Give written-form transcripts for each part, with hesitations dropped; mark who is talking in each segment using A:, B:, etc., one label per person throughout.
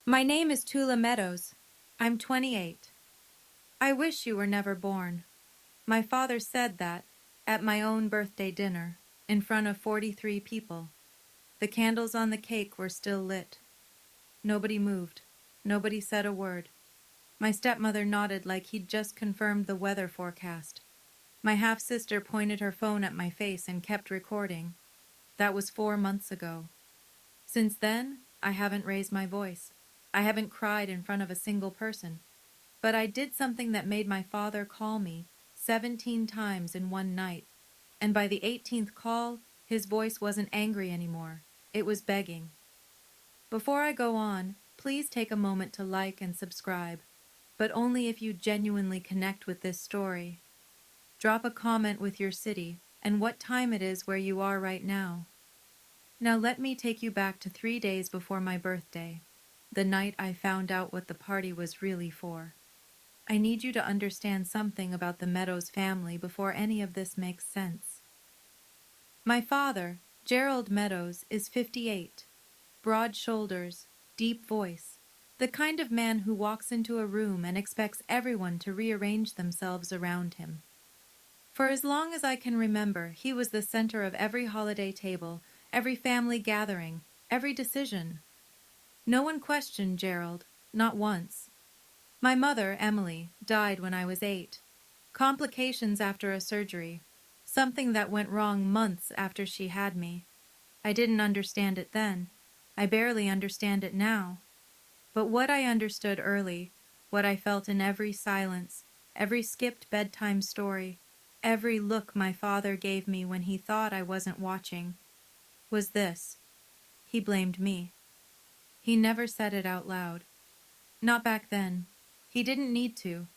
A: My name is Tula Meadows. I'm 28. I wish you were never born. My father said that at my own birthday dinner, in front of 43 people. The candles on the cake were still lit. Nobody moved. Nobody said a word. My stepmother nodded like he'd just confirmed the weather forecast. My half-sister pointed her phone at my face and kept recording. That was 4 months ago. Since then, I haven't raised my voice. I haven't cried in front of a single person. But I did something that made my father call me 17 times in one night. And by the 18th call, his voice wasn't angry anymore. It was begging. Before I go on, please take a moment to like and subscribe, but only if you genuinely connect with this story. Drop a comment with your city and what time it is where you are right now. Now let me take you back to 3 days before my birthday, the night I found out what the party was really for. I need you to understand something about the Meadows family before any of this makes sense. My father, Gerald Meadows, is 58. Broad shoulders, deep voice. The kind of man who walks into a room and expects everyone to rearrange themselves around him. For as long as I can remember, he was the center of every holiday table, every family gathering, every decision. No one questioned Gerald, not once. My mother, Emily, died when I was 8. Complications after a surgery. Something that went wrong months after she had me. I didn't understand it then. I barely understand it now. But what I understood early, what I felt in every silence, every skipped bedtime story, every look my father gave me when he thought I wasn't watching, was this. He blamed me. He never said it out loud. Not back then. He didn't need to.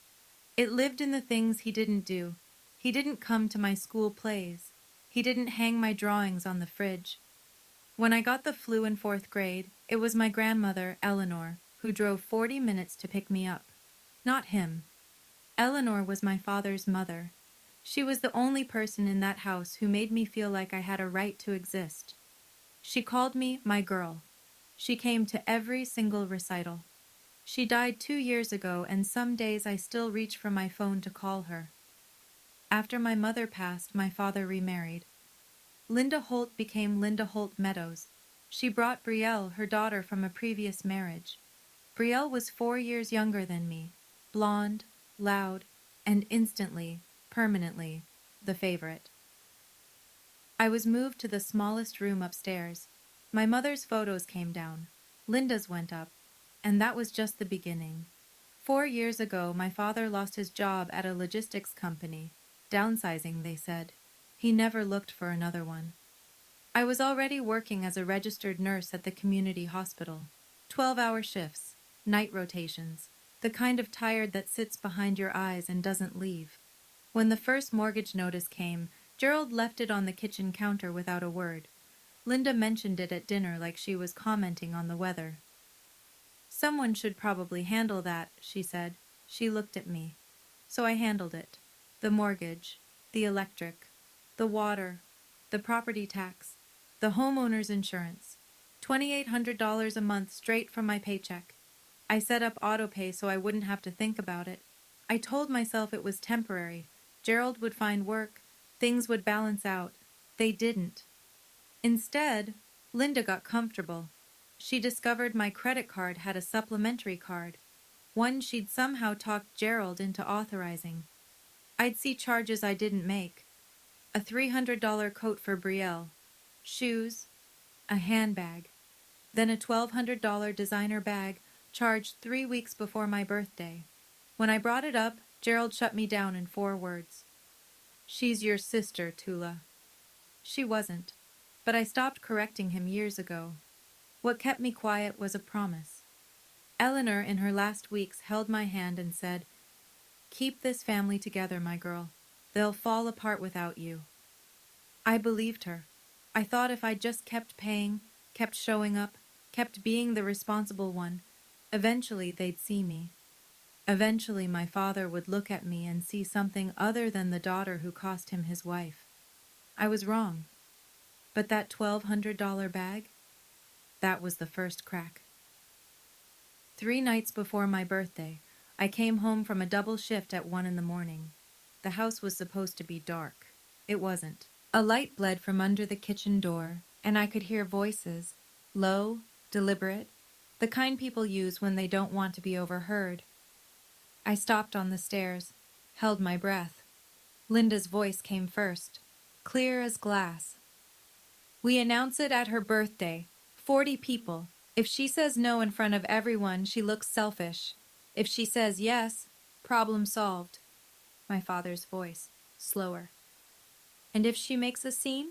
A: It lived in the things he didn't do. He didn't come to my school plays. He didn't hang my drawings on the fridge. When I got the flu in 4th grade, it was my grandmother, Eleanor, who drove 40 minutes to pick me up. Not him. Eleanor was my father's mother. She was the only person in that house who made me feel like I had a right to exist. She called me my girl. She came to every single recital. She died 2 years ago, and some days I still reach for my phone to call her. After my mother passed, my father remarried. Linda Holt became Linda Holt Meadows. She brought Brielle, her daughter, from a previous marriage. Brielle was 4 years younger than me, blonde, loud, and instantly, permanently, the favorite. I was moved to the smallest room upstairs. My mother's photos came down. Linda's went up. And that was just the beginning. 4 years ago, my father lost his job at a logistics company. Downsizing, they said. He never looked for another one. I was already working as a registered nurse at the community hospital. 12-hour shifts, night rotations, the kind of tired that sits behind your eyes and doesn't leave. When the first mortgage notice came, Gerald left it on the kitchen counter without a word. Linda mentioned it at dinner like she was commenting on the weather. "Someone should probably handle that," she said. She looked at me. So I handled it. The mortgage, the electric, the water, the property tax, the homeowner's insurance. $2,800 a month straight from my paycheck. I set up autopay so I wouldn't have to think about it. I told myself it was temporary. Gerald would find work. Things would balance out. They didn't. Instead, Linda got comfortable. She discovered my credit card had a supplementary card, one she'd somehow talked Gerald into authorizing. I'd see charges I didn't make. A $300 coat for Brielle, shoes, a handbag, then a $1,200 designer bag charged 3 weeks before my birthday. When I brought it up, Gerald shut me down in 4 words. "She's your sister, Tula." She wasn't, but I stopped correcting him years ago. What kept me quiet was a promise. Eleanor, in her last weeks, held my hand and said, "Keep this family together, my girl. They'll fall apart without you." I believed her. I thought if I just kept paying, kept showing up, kept being the responsible one, eventually they'd see me. Eventually my father would look at me and see something other than the daughter who cost him his wife. I was wrong. But that $1,200 bag? That was the first crack. 3 nights before my birthday, I came home from a double shift at 1 in the morning. The house was supposed to be dark. It wasn't. A light bled from under the kitchen door, and I could hear voices, low, deliberate, the kind people use when they don't want to be overheard. I stopped on the stairs, held my breath. Linda's voice came first, clear as glass. We announce it at her birthday. 40 people. If she says no in front of everyone, she looks selfish. If she says yes, problem solved. My father's voice, slower. And if she makes a scene?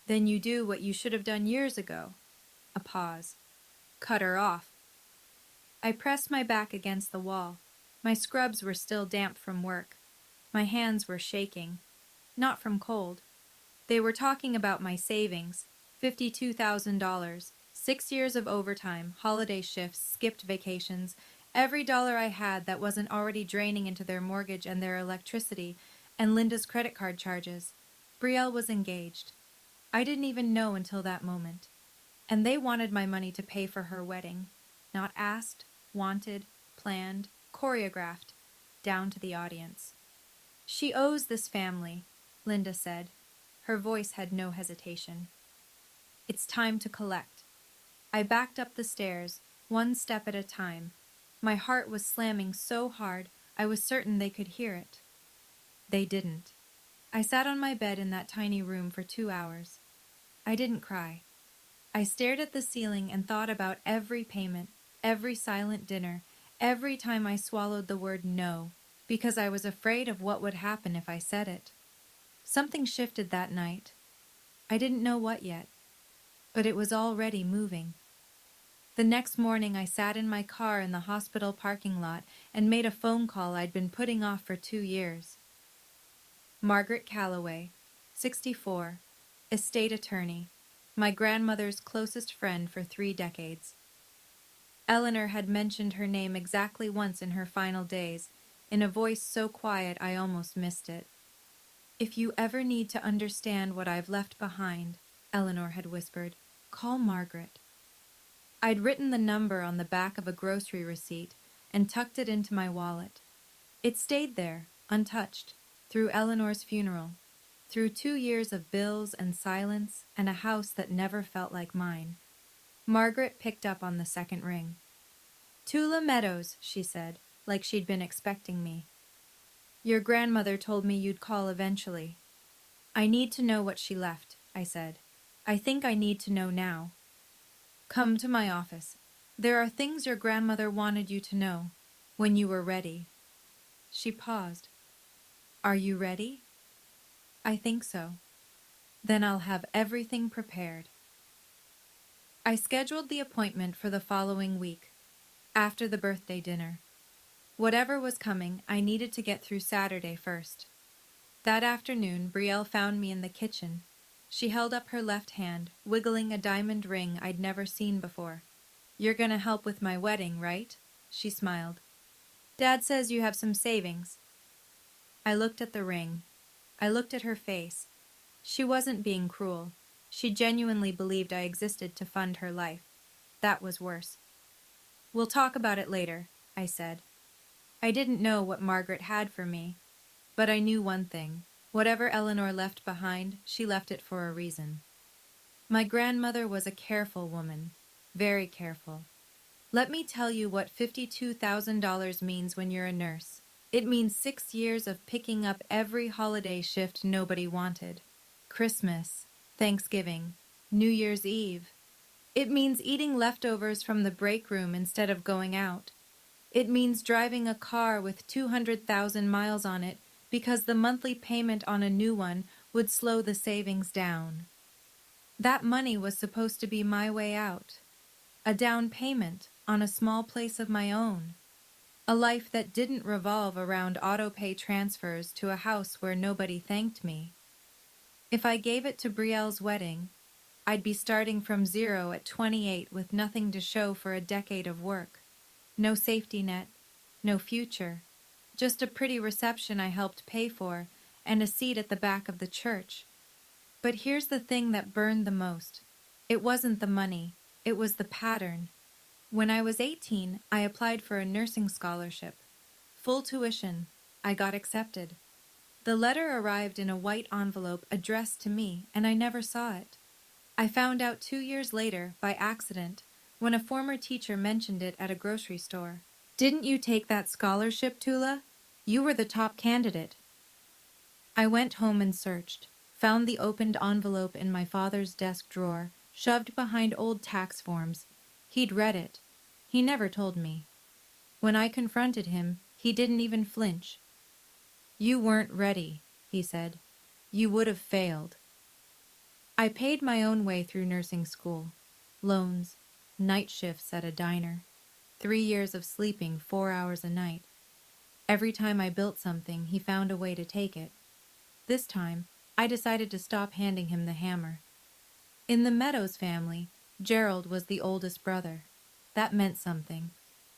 A: Then you do what you should have done years ago. A pause. Cut her off. I pressed my back against the wall. My scrubs were still damp from work. My hands were shaking. Not from cold. They were talking about my savings, $52,000, 6 years of overtime, holiday shifts, skipped vacations, every dollar I had that wasn't already draining into their mortgage and their electricity, and Linda's credit card charges. Brielle was engaged. I didn't even know until that moment. And they wanted my money to pay for her wedding. Not asked, wanted, planned, choreographed, down to the audience. She owes this family, Linda said. Her voice had no hesitation. It's time to collect. I backed up the stairs, one step at a time. My heart was slamming so hard, I was certain they could hear it. They didn't. I sat on my bed in that tiny room for 2 hours. I didn't cry. I stared at the ceiling and thought about every payment, every silent dinner, every time I swallowed the word no, because I was afraid of what would happen if I said it. Something shifted that night. I didn't know what yet, but it was already moving. The next morning I sat in my car in the hospital parking lot and made a phone call I'd been putting off for 2 years. Margaret Calloway, 64, estate attorney, my grandmother's closest friend for 3 decades. Eleanor had mentioned her name exactly once in her final days, in a voice so quiet I almost missed it. If you ever need to understand what I've left behind, Eleanor had whispered, call Margaret. I'd written the number on the back of a grocery receipt and tucked it into my wallet. It stayed there, untouched, through Eleanor's funeral, through 2 years of bills and silence and a house that never felt like mine. Margaret picked up on the second ring. Tula Meadows, she said, like she'd been expecting me. Your grandmother told me you'd call eventually. I need to know what she left, I said. I think I need to know now. Come to my office. There are things your grandmother wanted you to know, when you were ready. She paused. Are you ready? I think so. Then I'll have everything prepared. I scheduled the appointment for the following week, after the birthday dinner. Whatever was coming, I needed to get through Saturday first. That afternoon, Brielle found me in the kitchen. She held up her left hand, wiggling a diamond ring I'd never seen before. You're gonna help with my wedding, right? She smiled. Dad says you have some savings. I looked at the ring. I looked at her face. She wasn't being cruel. She genuinely believed I existed to fund her life. That was worse. We'll talk about it later, I said. I didn't know what Margaret had for me, but I knew one thing. Whatever Eleanor left behind, she left it for a reason. My grandmother was a careful woman, very careful. Let me tell you what $52,000 means when you're a nurse. It means 6 years of picking up every holiday shift nobody wanted. Christmas, Thanksgiving, New Year's Eve. It means eating leftovers from the break room instead of going out. It means driving a car with 200,000 miles on it because the monthly payment on a new one would slow the savings down. That money was supposed to be my way out. A down payment on a small place of my own. A life that didn't revolve around auto-pay transfers to a house where nobody thanked me. If I gave it to Brielle's wedding, I'd be starting from zero at 28 with nothing to show for a decade of work. No safety net, no future, just a pretty reception I helped pay for and a seat at the back of the church. But here's the thing that burned the most. It wasn't the money, it was the pattern. When I was 18, I applied for a nursing scholarship. Full tuition. I got accepted. The letter arrived in a white envelope addressed to me, and I never saw it. I found out 2 years later, by accident, when a former teacher mentioned it at a grocery store. Didn't you take that scholarship, Tula? You were the top candidate. I went home and searched, found the opened envelope in my father's desk drawer, shoved behind old tax forms. He'd read it. He never told me. When I confronted him, he didn't even flinch. You weren't ready, he said. You would have failed. I paid my own way through nursing school. Loans, night shifts at a diner, 3 years of sleeping 4 hours a night. Every time I built something, he found a way to take it. This time, I decided to stop handing him the hammer. In the Meadows family, Gerald was the oldest brother. That meant something.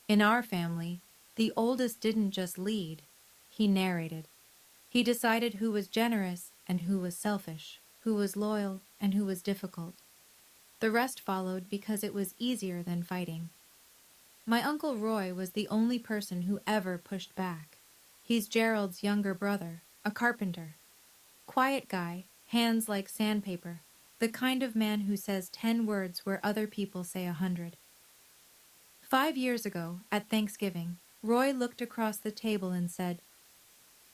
A: In our family, the oldest didn't just lead, he narrated. He decided who was generous and who was selfish, who was loyal and who was difficult. The rest followed because it was easier than fighting. My Uncle Roy was the only person who ever pushed back. He's Gerald's younger brother, a carpenter. Quiet guy, hands like sandpaper, the kind of man who says 10 words where other people say 100. 5 years ago, at Thanksgiving, Roy looked across the table and said,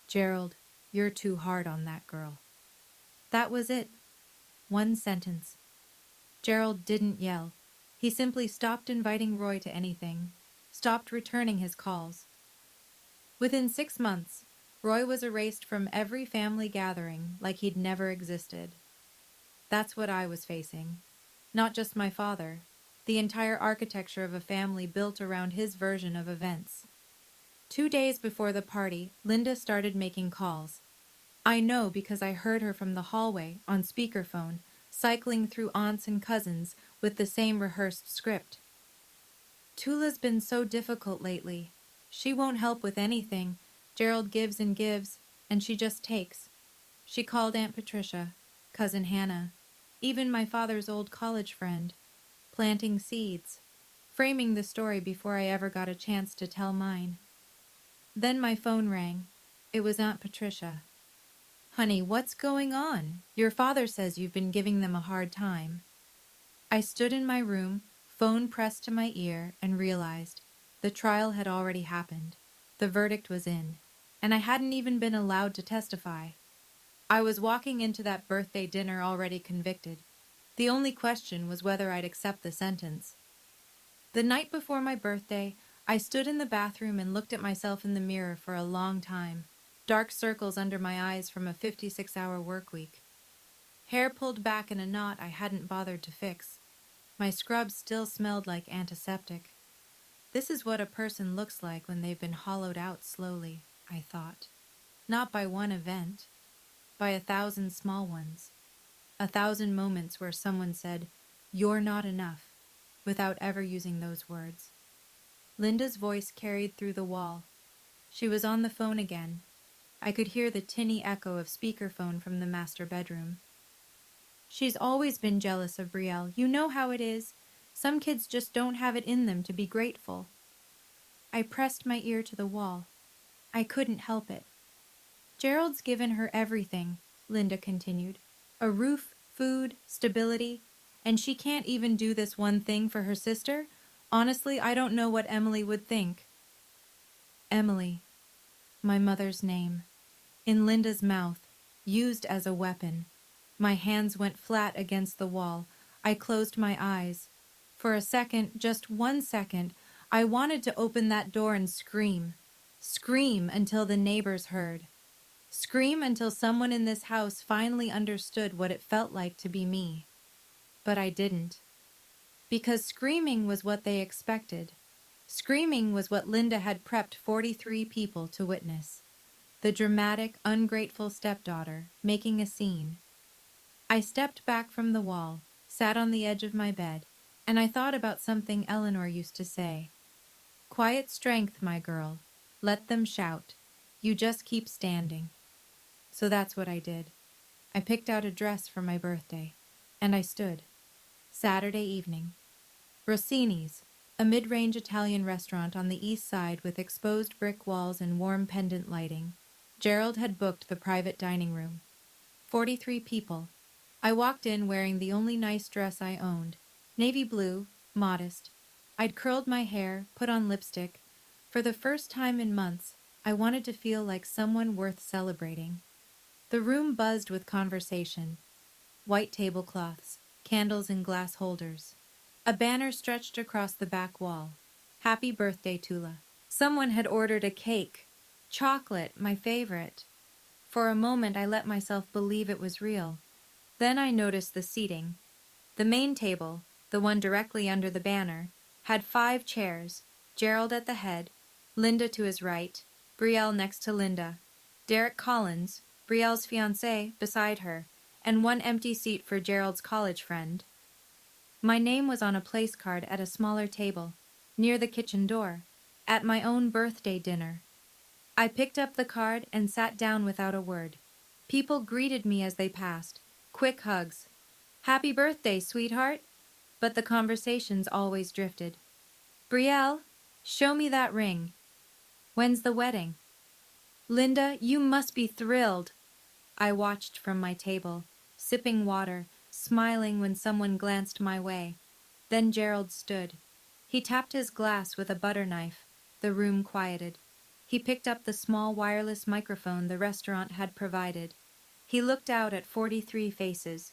A: "Gerald, you're too hard on that girl." That was it. One sentence. Gerald didn't yell. He simply stopped inviting Roy to anything, stopped returning his calls. Within 6 months, Roy was erased from every family gathering like he'd never existed. That's what I was facing. Not just my father, the entire architecture of a family built around his version of events. 2 days before the party, Linda started making calls. I know because I heard her from the hallway, on speakerphone, cycling through aunts and cousins with the same rehearsed script. Tula's been so difficult lately. She won't help with anything. Gerald gives, and she just takes. She called Aunt Patricia, Cousin Hannah, even my father's old college friend, planting seeds, framing the story before I ever got a chance to tell mine. Then my phone rang. It was Aunt Patricia. "Honey, what's going on? Your father says you've been giving them a hard time." I stood in my room, phone pressed to my ear, and realized the trial had already happened. The verdict was in, and I hadn't even been allowed to testify. I was walking into that birthday dinner already convicted. The only question was whether I'd accept the sentence. The night before my birthday, I stood in the bathroom and looked at myself in the mirror for a long time, dark circles under my eyes from a 56-hour work week. Hair pulled back in a knot I hadn't bothered to fix. My scrub still smelled like antiseptic. This is what a person looks like when they've been hollowed out slowly, I thought. Not by one event, by 1,000 small ones. 1,000 moments where someone said, "You're not enough," without ever using those words. Linda's voice carried through the wall. She was on the phone again. I could hear the tinny echo of speakerphone from the master bedroom. "She's always been jealous of Brielle. You know how it is. Some kids just don't have it in them to be grateful." I pressed my ear to the wall. I couldn't help it. "Gerald's given her everything," Linda continued. "A roof, food, stability. And she can't even do this one thing for her sister? Honestly, I don't know what Emily would think." Emily. My mother's name. In Linda's mouth, used as a weapon. My hands went flat against the wall. I closed my eyes. For a second, just 1 second, I wanted to open that door and scream. Scream until the neighbors heard. Scream until someone in this house finally understood what it felt like to be me. But I didn't. Because screaming was what they expected. Screaming was what Linda had prepped 43 people to witness. The dramatic, ungrateful stepdaughter, making a scene. I stepped back from the wall, sat on the edge of my bed, and I thought about something Eleanor used to say. "Quiet strength, my girl. Let them shout. You just keep standing." So that's what I did. I picked out a dress for my birthday, and I stood. Saturday evening. Rossini's. a mid-range Italian restaurant on the east side with exposed brick walls and warm pendant lighting. Gerald had booked the private dining room. 43 people. I walked in wearing the only nice dress I owned. Navy blue, modest. I'd curled my hair, put on lipstick. For the first time in months, I wanted to feel like someone worth celebrating. The room buzzed with conversation. White tablecloths, candles in glass holders. A banner stretched across the back wall. Happy birthday, Tula. Someone had ordered a cake. Chocolate, my favorite. For a moment, I let myself believe it was real. Then I noticed the seating. The main table, the one directly under the banner, had 5 chairs, Gerald at the head, Linda to his right, Brielle next to Linda, Derek Collins, Brielle's fiancé, beside her, and one empty seat for Gerald's college friend. My name was on a place card at a smaller table, near the kitchen door, at my own birthday dinner. I picked up the card and sat down without a word. People greeted me as they passed. Quick hugs. Happy birthday, sweetheart. But the conversations always drifted. Brielle, show me that ring. When's the wedding? Linda, you must be thrilled. I watched from my table, sipping water, smiling when someone glanced my way. Then Gerald stood. He tapped his glass with a butter knife. The room quieted. He picked up the small wireless microphone the restaurant had provided. He looked out at 43 faces.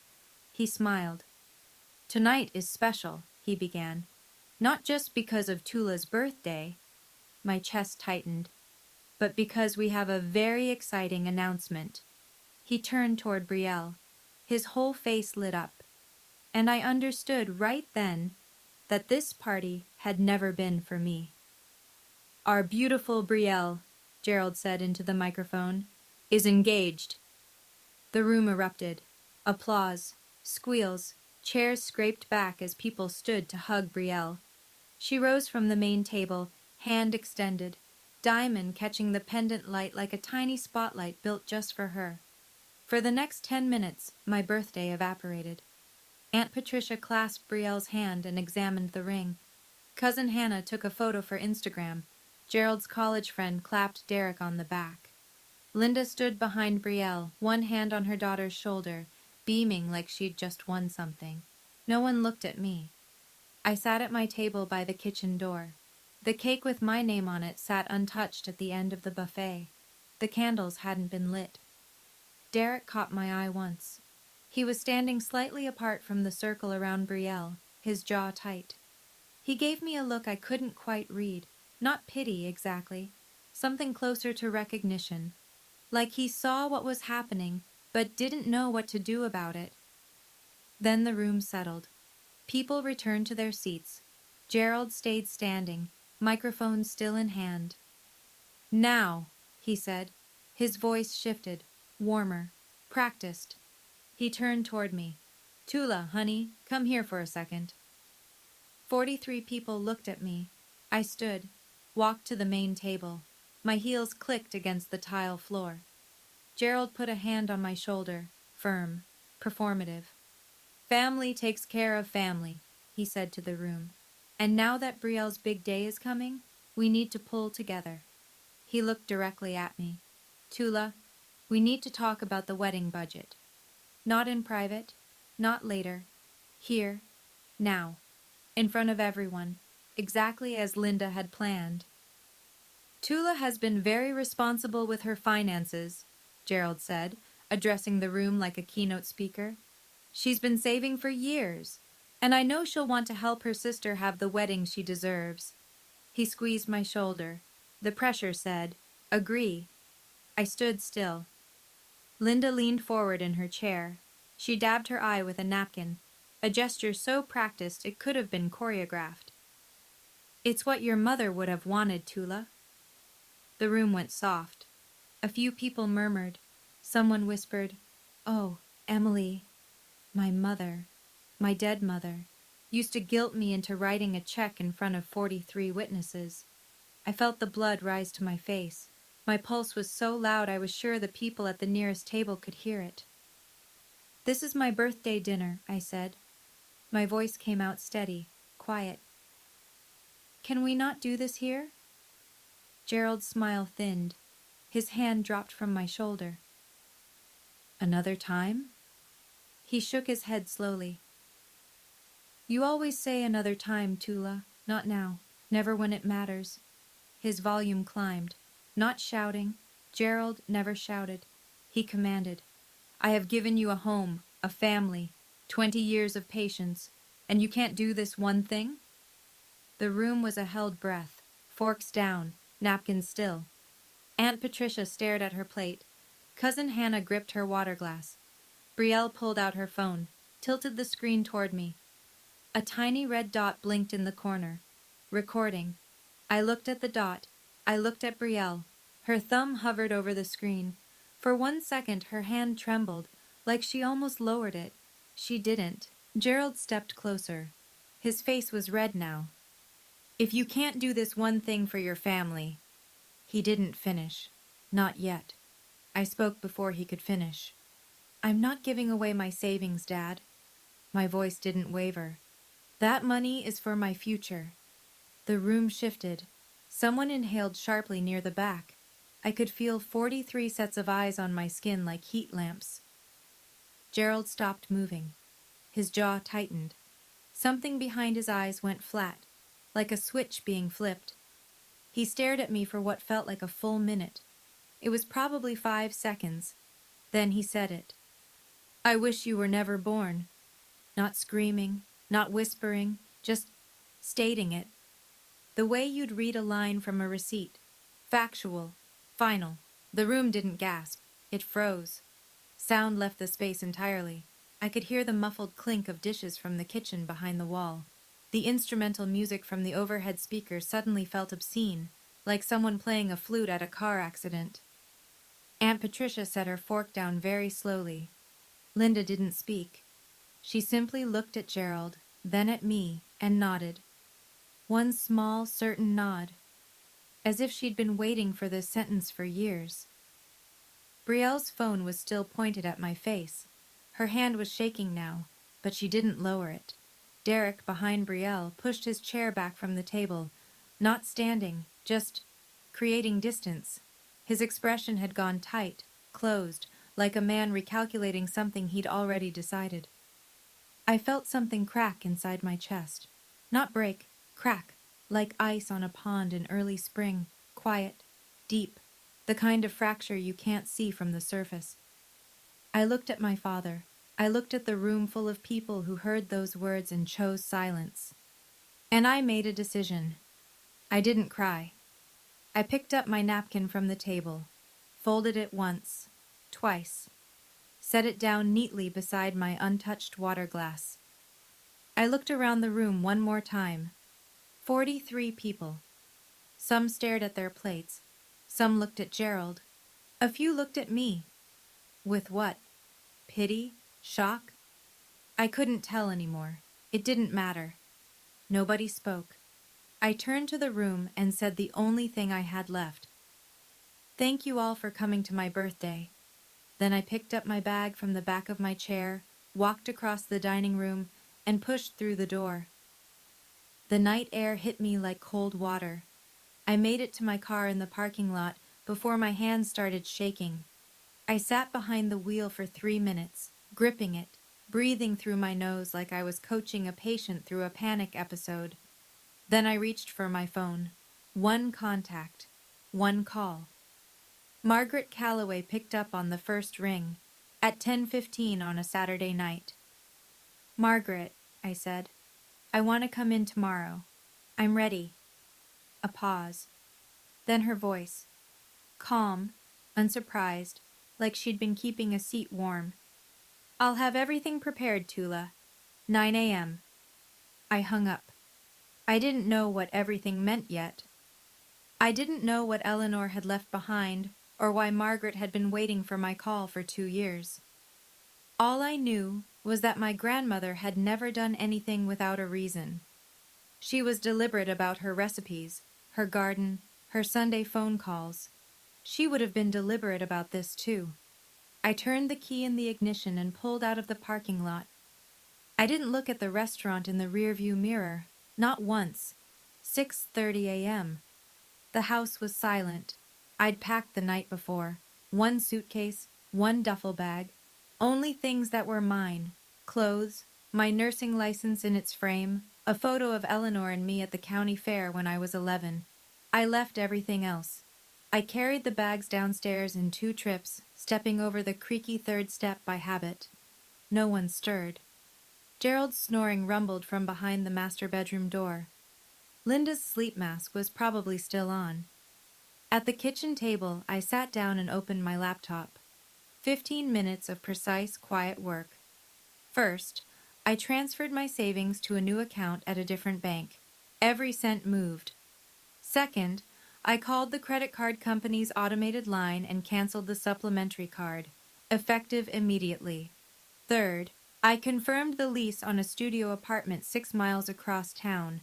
A: He smiled. Tonight is special, he began. Not just because of Tula's birthday, my chest tightened, but because we have a very exciting announcement. He turned toward Brielle. His whole face lit up. And I understood right then that this party had never been for me. Our beautiful Brielle, Gerald said into the microphone, is engaged. The room erupted. Applause, squeals, chairs scraped back as people stood to hug Brielle. She rose from the main table, hand extended, diamond catching the pendant light like a tiny spotlight built just for her. For the next 10 minutes, my birthday evaporated. Aunt Patricia clasped Brielle's hand and examined the ring. Cousin Hannah took a photo for Instagram. Gerald's college friend clapped Derek on the back. Linda stood behind Brielle, one hand on her daughter's shoulder, beaming like she'd just won something. No one looked at me. I sat at my table by the kitchen door. The cake with my name on it sat untouched at the end of the buffet. The candles hadn't been lit. Derek caught my eye once. He was standing slightly apart from the circle around Brielle, his jaw tight. He gave me a look I couldn't quite read, not pity exactly, something closer to recognition, like he saw what was happening but didn't know what to do about it. Then the room settled. People returned to their seats. Gerald stayed standing, microphone still in hand. Now, he said. His voice shifted, warmer, practiced. He turned toward me. Tula, honey, come here for a second. 43 people looked at me. I stood, walked to the main table. My heels clicked against the tile floor. Gerald put a hand on my shoulder, firm, performative. Family takes care of family, he said to the room. And now that Brielle's big day is coming, we need to pull together. He looked directly at me. Tula, we need to talk about the wedding budget. Not in private, not later. Here, now, in front of everyone, exactly as Linda had planned. Tula has been very responsible with her finances, Gerald said, addressing the room like a keynote speaker. She's been saving for years, and I know she'll want to help her sister have the wedding she deserves. He squeezed my shoulder. The pressure said, agree. I stood still. Linda leaned forward in her chair. She dabbed her eye with a napkin, a gesture so practiced it could have been choreographed. It's what your mother would have wanted, Tula. The room went soft. A few people murmured. Someone whispered, oh, Emily, my mother, my dead mother, used to guilt me into writing a check in front of 43 witnesses. I felt the blood rise to my face. My pulse was so loud I was sure the people at the nearest table could hear it. This is my birthday dinner, I said. My voice came out steady, quiet. Can we not do this here? Gerald's smile thinned. His hand dropped from my shoulder. Another time? He shook his head slowly. You always say another time, Tula. Not now. Never when it matters. His volume climbed. Not shouting. Gerald never shouted. He commanded. I have given you a home, a family, 20 years of patience, and you can't do this one thing? The room was a held breath, forks down, napkins still. Aunt Patricia stared at her plate. Cousin Hannah gripped her water glass. Brielle pulled out her phone, tilted the screen toward me. A tiny red dot blinked in the corner. Recording. I looked at the dot. I looked at Brielle. Her thumb hovered over the screen. For 1 second, her hand trembled, like she almost lowered it. She didn't. Gerald stepped closer. His face was red now. If you can't do this one thing for your family... He didn't finish. Not yet. I spoke before he could finish. I'm not giving away my savings, Dad. My voice didn't waver. That money is for my future. The room shifted. Someone inhaled sharply near the back. I could feel 43 sets of eyes on my skin like heat lamps. Gerald stopped moving. His jaw tightened. Something behind his eyes went flat, like a switch being flipped. He stared at me for what felt like a full minute. It was probably 5 seconds. Then he said it. I wish you were never born. Not screaming, not whispering, just stating it. The way you'd read a line from a receipt. Factual. Final. The room didn't gasp. It froze. Sound left the space entirely. I could hear the muffled clink of dishes from the kitchen behind the wall. The instrumental music from the overhead speaker suddenly felt obscene, like someone playing a flute at a car accident. Aunt Patricia set her fork down very slowly. Linda didn't speak. She simply looked at Gerald, then at me, and nodded. One small, certain nod, as if she'd been waiting for this sentence for years. Brielle's phone was still pointed at my face. Her hand was shaking now, but she didn't lower it. Derek, behind Brielle, pushed his chair back from the table, not standing, just creating distance. His expression had gone tight, closed, like a man recalculating something he'd already decided. I felt something crack inside my chest. Not break, crack, like ice on a pond in early spring, quiet, deep, the kind of fracture you can't see from the surface. I looked at my father. I looked at the room full of people who heard those words and chose silence. And I made a decision. I didn't cry. I picked up my napkin from the table, folded it once, twice, set it down neatly beside my untouched water glass. I looked around the room one more time. 43 people. Some stared at their plates. Some looked at Gerald. A few looked at me. With what? Pity? Shock? I couldn't tell anymore. It didn't matter. Nobody spoke. I turned to the room and said the only thing I had left. Thank you all for coming to my birthday. Then I picked up my bag from the back of my chair, walked across the dining room, and pushed through the door. The night air hit me like cold water. I made it to my car in the parking lot before my hands started shaking. I sat behind the wheel for 3 minutes, gripping it, breathing through my nose like I was coaching a patient through a panic episode. Then I reached for my phone. One contact. One call. Margaret Calloway picked up on the first ring, at 10:15 on a Saturday night. Margaret, I said, I want to come in tomorrow. I'm ready. A pause. Then her voice. Calm, unsurprised, like she'd been keeping a seat warm. I'll have everything prepared, Tula. 9 a.m. I hung up. I didn't know what everything meant yet. I didn't know what Eleanor had left behind, or why Margaret had been waiting for my call for 2 years. All I knew was that my grandmother had never done anything without a reason. She was deliberate about her recipes, her garden, her Sunday phone calls. She would have been deliberate about this too. I turned the key in the ignition and pulled out of the parking lot. I didn't look at the restaurant in the rearview mirror, not once. 6:30 a.m. The house was silent. I'd packed the night before. One suitcase, one duffel bag, only things that were mine. Clothes, my nursing license in its frame, a photo of Eleanor and me at the county fair when I was 11. I left everything else. I carried the bags downstairs in 2 trips, stepping over the creaky 3rd step by habit. No one stirred. Gerald's snoring rumbled from behind the master bedroom door. Linda's sleep mask was probably still on. At the kitchen table, I sat down and opened my laptop. 15 minutes of precise, quiet work. First, I transferred my savings to a new account at a different bank. Every cent moved. Second, I called the credit card company's automated line and canceled the supplementary card, effective immediately. Third, I confirmed the lease on a studio apartment 6 miles across town.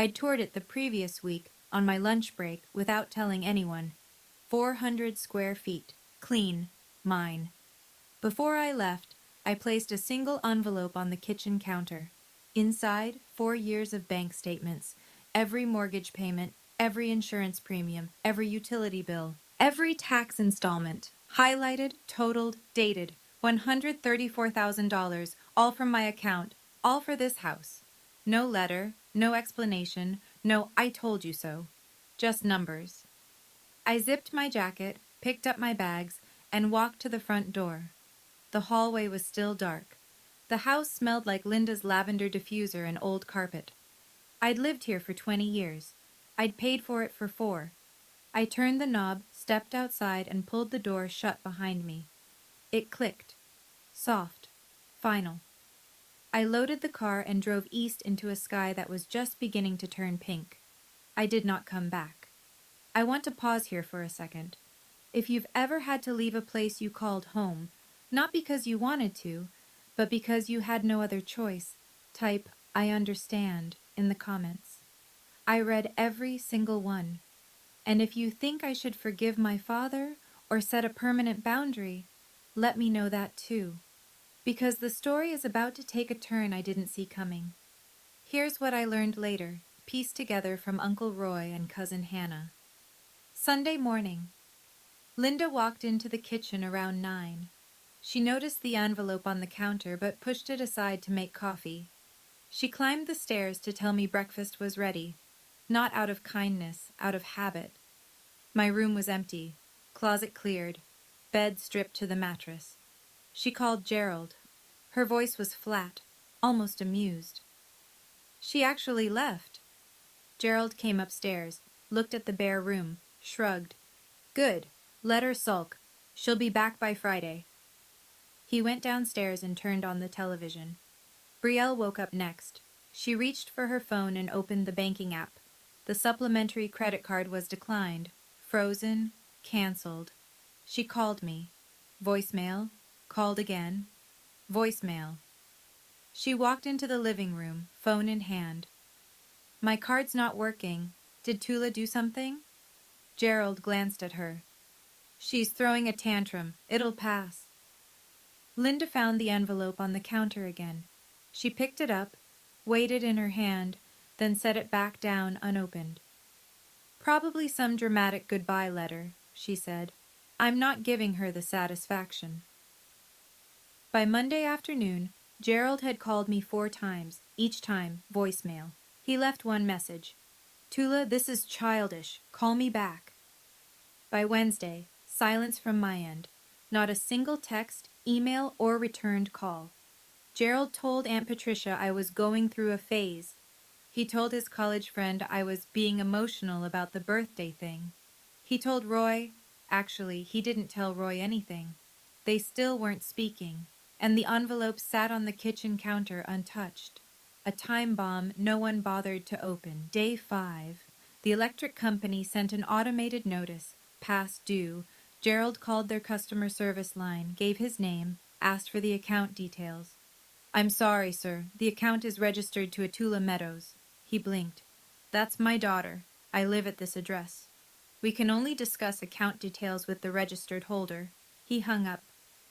A: I'd toured it the previous week on my lunch break without telling anyone. 400 square feet, clean, mine. Before I left, I placed a single envelope on the kitchen counter. Inside, 4 years of bank statements, every mortgage payment, every insurance premium, every utility bill, every tax installment, highlighted, totaled, dated, $134,000, all from my account, all for this house. No letter, no explanation, no "I told you so." Just numbers. I zipped my jacket, picked up my bags, and walked to the front door. The hallway was still dark. The house smelled like Linda's lavender diffuser and old carpet. I'd lived here for 20 years. I'd paid for it for 4. I turned the knob, stepped outside, and pulled the door shut behind me. It clicked. Soft. Final. I loaded the car and drove east into a sky that was just beginning to turn pink. I did not come back. I want to pause here for a second. If you've ever had to leave a place you called home, not because you wanted to, but because you had no other choice, type "I understand" in the comments. I read every single one. And if you think I should forgive my father or set a permanent boundary, let me know that too. Because the story is about to take a turn I didn't see coming. Here's what I learned later, pieced together from Uncle Roy and Cousin Hannah. Sunday morning. Linda walked into the kitchen around 9. She noticed the envelope on the counter but pushed it aside to make coffee. She climbed the stairs to tell me breakfast was ready, not out of kindness, out of habit. My room was empty, closet cleared, bed stripped to the mattress. She called Gerald. Her voice was flat, almost amused. She actually left. Gerald came upstairs, looked at the bare room, shrugged. Good. Let her sulk. She'll be back by Friday. He went downstairs and turned on the television. Brielle woke up next. She reached for her phone and opened the banking app. The supplementary credit card was declined, frozen, canceled. She called me. Voicemail. Called again. Voicemail. She walked into the living room, phone in hand. My card's not working. Did Tula do something? Gerald glanced at her. She's throwing a tantrum. It'll pass. Linda found the envelope on the counter again. She picked it up, weighed it in her hand, then set it back down unopened. Probably some dramatic goodbye letter, she said. I'm not giving her the satisfaction. By Monday afternoon, Gerald had called me 4 times, each time voicemail. He left one message. Tula, this is childish. Call me back. By Wednesday, silence from my end. Not a single text, email, or returned call. Gerald told Aunt Patricia I was going through a phase. He told his college friend I was being emotional about the birthday thing. He told Roy, actually, he didn't tell Roy anything. They still weren't speaking, and the envelope sat on the kitchen counter untouched. A time bomb no one bothered to open. Day 5. The electric company sent an automated notice, past due. Gerald called their customer service line, gave his name, asked for the account details. I'm sorry, sir. The account is registered to Atula Meadows. He blinked. That's my daughter. I live at this address. We can only discuss account details with the registered holder. He hung up,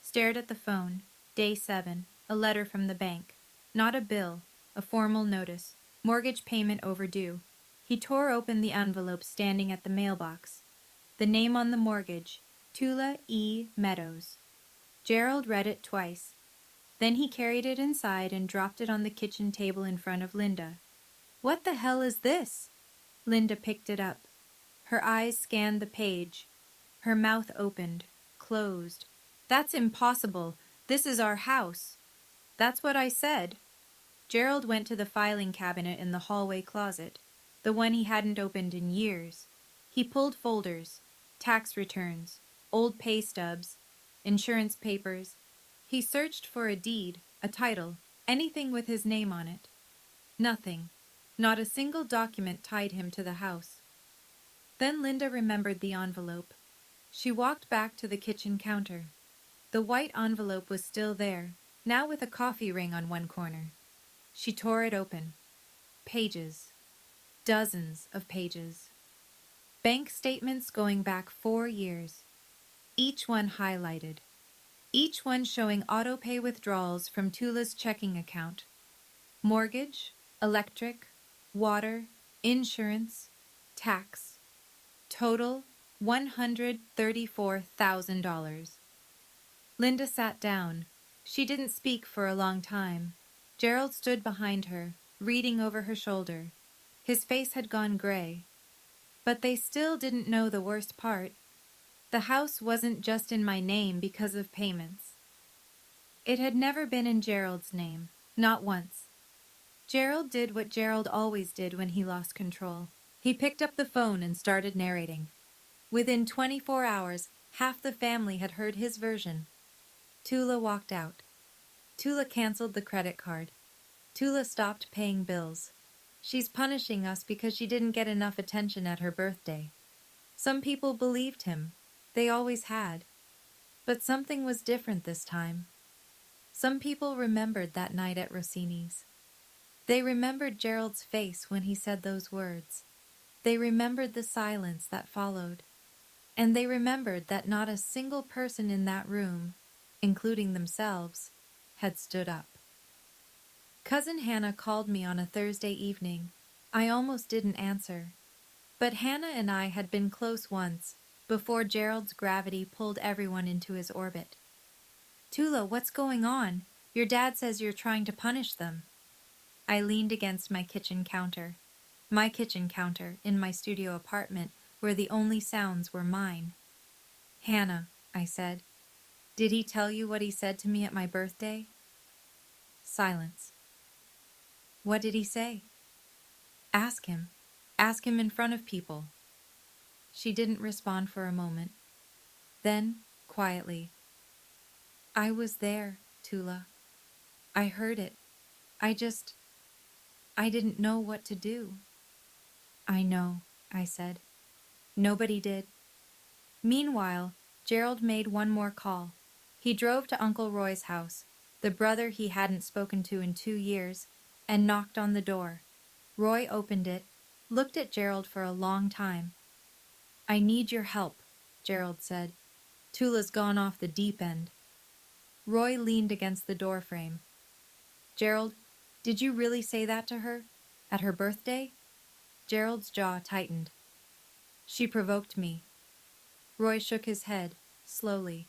A: stared at the phone. Day 7. A letter from the bank. Not a bill. A formal notice. Mortgage payment overdue. He tore open the envelope standing at the mailbox. The name on the mortgage, Tula E. Meadows. Gerald read it twice. Then he carried it inside and dropped it on the kitchen table in front of Linda. "What the hell is this?" Linda picked it up. Her eyes scanned the page. Her mouth opened, closed. "That's impossible. This is our house." "That's what I said." Gerald went to the filing cabinet in the hallway closet, the one he hadn't opened in years. He pulled folders, tax returns, old pay stubs, insurance papers. He searched for a deed, a title, anything with his name on it. Nothing. Not a single document tied him to the house. Then Linda remembered the envelope. She walked back to the kitchen counter. The white envelope was still there, now with a coffee ring on one corner. She tore it open. Pages. Dozens of pages. Bank statements going back 4 years. Each one highlighted. Each one showing auto-pay withdrawals from Tula's checking account. Mortgage, electric, water, insurance, tax. Total $134,000. Linda sat down. She didn't speak for a long time. Gerald stood behind her, reading over her shoulder. His face had gone gray. But they still didn't know the worst part. The house wasn't just in my name because of payments. It had never been in Gerald's name, not once. Gerald did what Gerald always did when he lost control. He picked up the phone and started narrating. Within 24 hours, half the family had heard his version. Tula walked out. Tula canceled the credit card. Tula stopped paying bills. She's punishing us because she didn't get enough attention at her birthday. Some people believed him. They always had. But something was different this time. Some people remembered that night at Rossini's. They remembered Gerald's face when he said those words. They remembered the silence that followed. And they remembered that not a single person in that room, including themselves, had stood up. Cousin Hannah called me on a Thursday evening. I almost didn't answer. But Hannah and I had been close once, before Gerald's gravity pulled everyone into his orbit. "Tula, what's going on? Your dad says you're trying to punish them." I leaned against my kitchen counter. My kitchen counter, in my studio apartment, where the only sounds were mine. "Hannah," I said, "did he tell you what he said to me at my birthday?" Silence. "What did he say?" "Ask him. Ask him in front of people." She didn't respond for a moment. Then, quietly, "I was there, Tula. I heard it. I didn't know what to do." "I know," I said. "Nobody did." Meanwhile, Gerald made one more call. He drove to Uncle Roy's house, the brother he hadn't spoken to in 2 years, and knocked on the door. Roy opened it, looked at Gerald for a long time. "I need your help," Gerald said. "Tula's gone off the deep end." Roy leaned against the doorframe. "Gerald, did you really say that to her? At her birthday?" Gerald's jaw tightened. "She provoked me." Roy shook his head, slowly.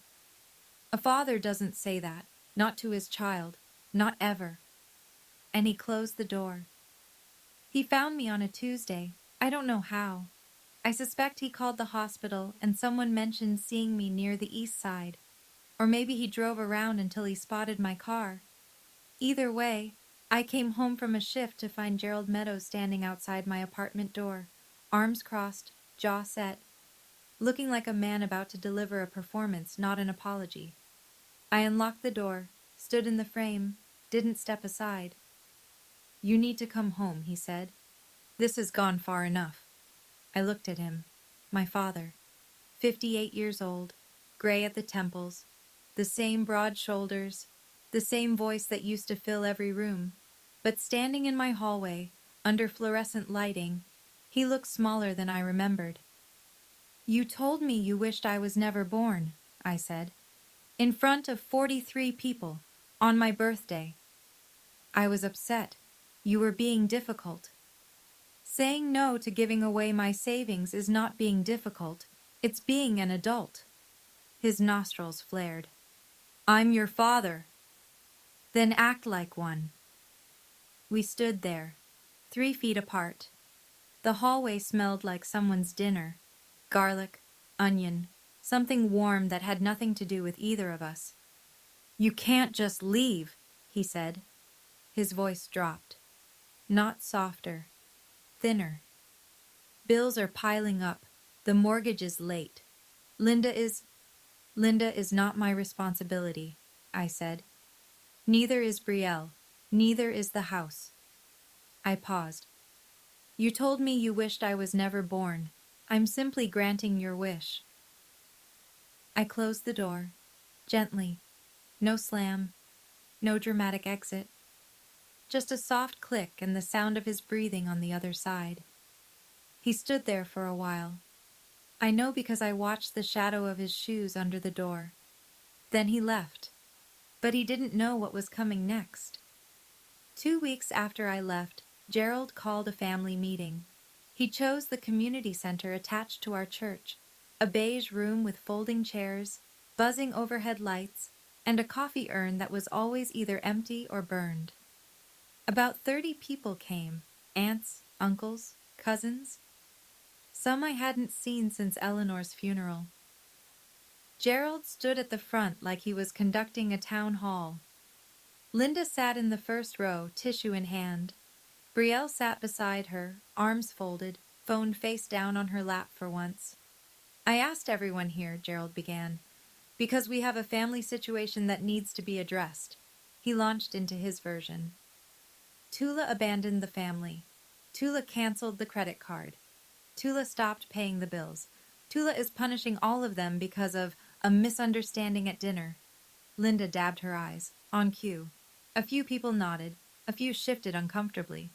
A: "A father doesn't say that, not to his child, not ever." And he closed the door. "He found me on a Tuesday. I don't know how. I suspect he called the hospital and someone mentioned seeing me near the east side. Or maybe he drove around until he spotted my car. Either way, I came home from a shift to find Gerald Meadows standing outside my apartment door, arms crossed, jaw set, looking like a man about to deliver a performance, not an apology. I unlocked the door, stood in the frame, didn't step aside. "You need to come home," he said. "This has gone far enough." I looked at him. My father. 58 years old, gray at the temples, the same broad shoulders, the same voice that used to fill every room. But standing in my hallway, under fluorescent lighting, he looked smaller than I remembered. "You told me you wished I was never born," I said. "In front of 43 people, on my birthday. I was upset. You were being difficult." Saying no to giving away my savings is not being difficult, it's being an adult. His nostrils flared. I'm your father. Then act like one. We stood there, 3 feet apart. The hallway smelled like someone's dinner. Garlic, onion, something warm that had nothing to do with either of us. You can't just leave, he said. His voice dropped. Not softer, thinner. Bills are piling up. The mortgage is late. Linda is not my responsibility, I said. Neither is Brielle. Neither is the house. I paused. You told me you wished I was never born. I'm simply granting your wish. I closed the door, gently. No slam, no dramatic exit. Just a soft click and the sound of his breathing on the other side. He stood there for a while. I know because I watched the shadow of his shoes under the door. Then he left. But he didn't know what was coming next. 2 weeks after I left, Gerald called a family meeting. He chose the community center attached to our church, a beige room with folding chairs, buzzing overhead lights, and a coffee urn that was always either empty or burned. About 30 people came, aunts, uncles, cousins. Some I hadn't seen since Eleanor's funeral. Gerald stood at the front like he was conducting a town hall. Linda sat in the first row, tissue in hand. Brielle sat beside her, arms folded, phone face down on her lap for once. I asked everyone here, Gerald began, because we have a family situation that needs to be addressed. He launched into his version. Tula abandoned the family. Tula canceled the credit card. Tula stopped paying the bills. Tula is punishing all of them because of a misunderstanding at dinner. Linda dabbed her eyes, on cue. A few people nodded. A few shifted uncomfortably.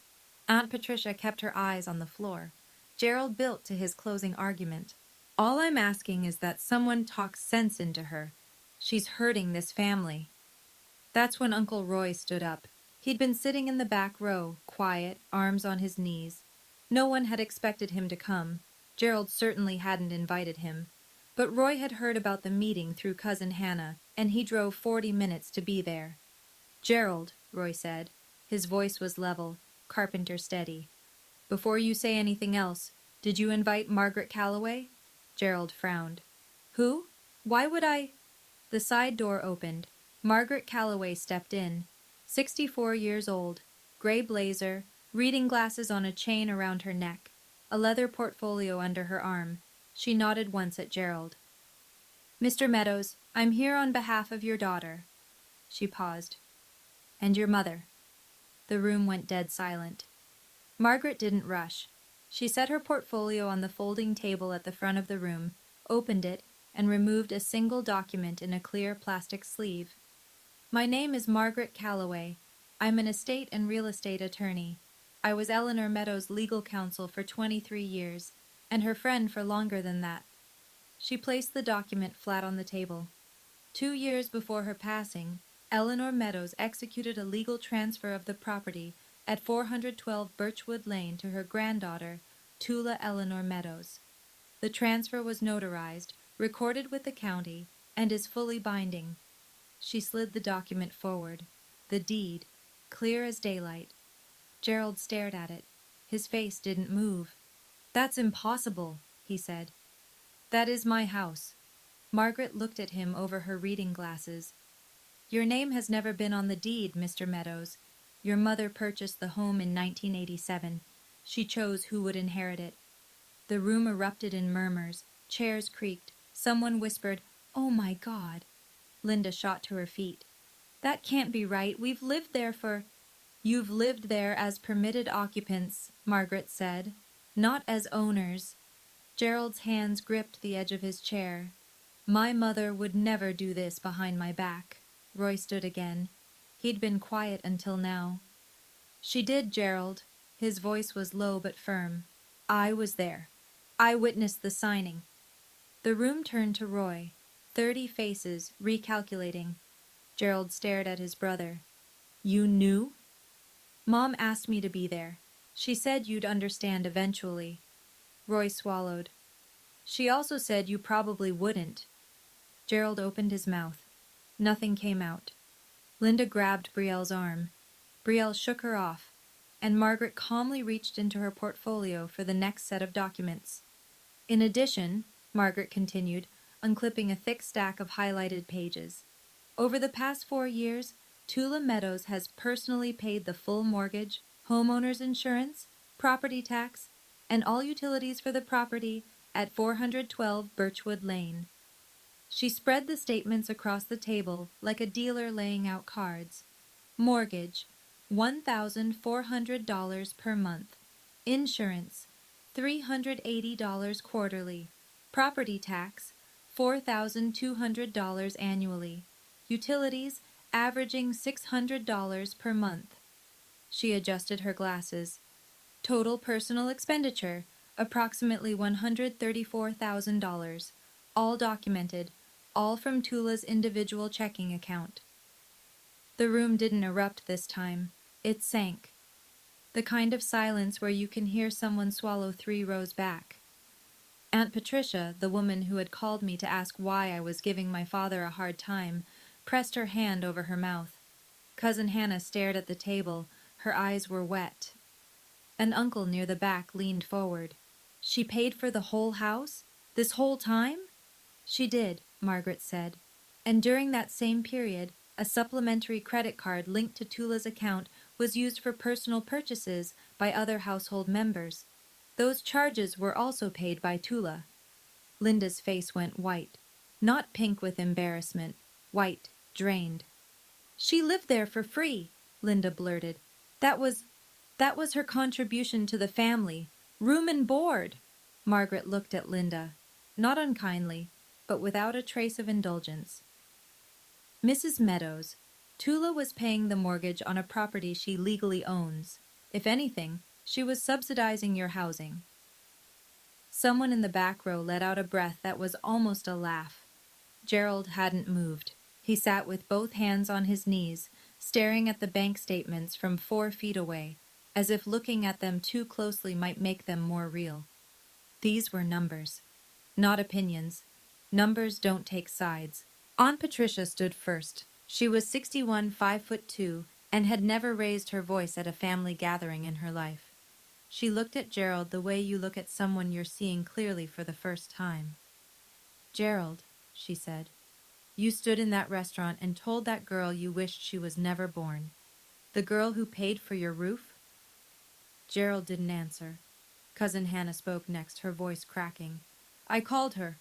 A: Aunt Patricia kept her eyes on the floor. Gerald built to his closing argument. All I'm asking is that someone talks sense into her. She's hurting this family. That's when Uncle Roy stood up. He'd been sitting in the back row, quiet, arms on his knees. No one had expected him to come. Gerald certainly hadn't invited him. But Roy had heard about the meeting through Cousin Hannah, and he drove 40 minutes to be there. Gerald, Roy said. His voice was level, carpenter steady. Before you say anything else, did you invite Margaret Calloway? Gerald frowned. Who? Why would I? The side door opened. Margaret Calloway stepped in. 64 years old, gray blazer, reading glasses on a chain around her neck, a leather portfolio under her arm. She nodded once at Gerald. Mr. Meadows, I'm here on behalf of your daughter. She paused. And your mother. The room went dead silent. Margaret didn't rush. She set her portfolio on the folding table at the front of the room, opened it, and removed a single document in a clear plastic sleeve. My name is Margaret Calloway. I'm an estate and real estate attorney. I was Eleanor Meadows' legal counsel for 23 years, and her friend for longer than that. She placed the document flat on the table. 2 years before her passing, Eleanor Meadows executed a legal transfer of the property at 412 Birchwood Lane to her granddaughter, Tula Eleanor Meadows. The transfer was notarized, recorded with the county, and is fully binding. She slid the document forward. The deed, clear as daylight. Gerald stared at it. His face didn't move. That's impossible, he said. That is my house. Margaret looked at him over her reading glasses. Your name has never been on the deed, Mr. Meadows. Your mother purchased the home in 1987. She chose who would inherit it. The room erupted in murmurs. Chairs creaked. Someone whispered, "Oh my God." Linda shot to her feet. That can't be right. We've lived there for... You've lived there as permitted occupants, Margaret said, not as owners. Gerald's hands gripped the edge of his chair. My mother would never do this behind my back. Roy stood again. He'd been quiet until now. She did, Gerald. His voice was low but firm. I was there. I witnessed the signing. The room turned to Roy. 30 faces, recalculating. Gerald stared at his brother. You knew? Mom asked me to be there. She said you'd understand eventually. Roy swallowed. She also said you probably wouldn't. Gerald opened his mouth. Nothing came out. Linda grabbed Brielle's arm. Brielle shook her off, and Margaret calmly reached into her portfolio for the next set of documents. In addition, Margaret continued, unclipping a thick stack of highlighted pages. Over the past 4 years, Tula Meadows has personally paid the full mortgage, homeowner's insurance, property tax, and all utilities for the property at 412 Birchwood Lane. She spread the statements across the table like a dealer laying out cards. Mortgage, $1,400 per month. Insurance, $380 quarterly. Property tax, $4,200 annually. Utilities, averaging $600 per month. She adjusted her glasses. Total personal expenditure, approximately $134,000. All documented, all from Tula's individual checking account. The room didn't erupt this time. It sank. The kind of silence where you can hear someone swallow 3 rows back. Aunt Patricia, the woman who had called me to ask why I was giving my father a hard time, pressed her hand over her mouth. Cousin Hannah stared at the table. Her eyes were wet. An uncle near the back leaned forward. She paid for the whole house? This whole time? She did, Margaret said. And during that same period, a supplementary credit card linked to Tula's account was used for personal purchases by other household members. Those charges were also paid by Tula. Linda's face went white. Not pink with embarrassment. White, drained. She lived there for free, Linda blurted. That was her contribution to the family. Room and board. Margaret looked at Linda, not unkindly, but without a trace of indulgence. Mrs. Meadows, Tula was paying the mortgage on a property she legally owns. If anything, she was subsidizing your housing. Someone in the back row let out a breath that was almost a laugh. Gerald hadn't moved. He sat with both hands on his knees, staring at the bank statements from 4 feet away, as if looking at them too closely might make them more real. These were numbers, not opinions. Numbers don't take sides. Aunt Patricia stood first. She was 61, 5'2", and had never raised her voice at a family gathering in her life. She looked at Gerald the way you look at someone you're seeing clearly for the first time. Gerald, she said, you stood in that restaurant and told that girl you wished she was never born. The girl who paid for your roof? Gerald didn't answer. Cousin Hannah spoke next, her voice cracking. I called her.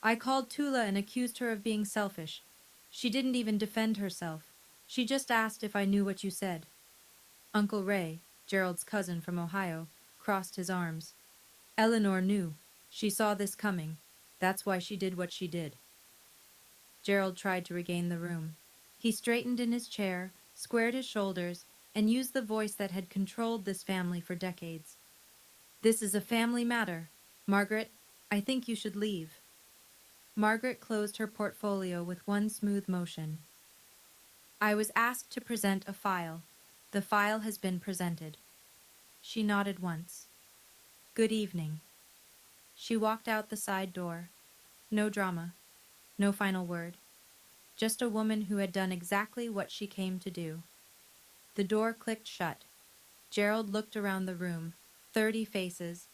A: I called Tula and accused her of being selfish. She didn't even defend herself. She just asked if I knew what you said. Uncle Ray, Gerald's cousin from Ohio, crossed his arms. Eleanor knew. She saw this coming. That's why she did what she did. Gerald tried to regain the room. He straightened in his chair, squared his shoulders, and used the voice that had controlled this family for decades. This is a family matter. Margaret, I think you should leave. Margaret closed her portfolio with one smooth motion. I was asked to present a file. The file has been presented. She nodded once. Good evening. She walked out the side door. No drama. No final word. Just a woman who had done exactly what she came to do. The door clicked shut. Gerald looked around the room. 30 faces.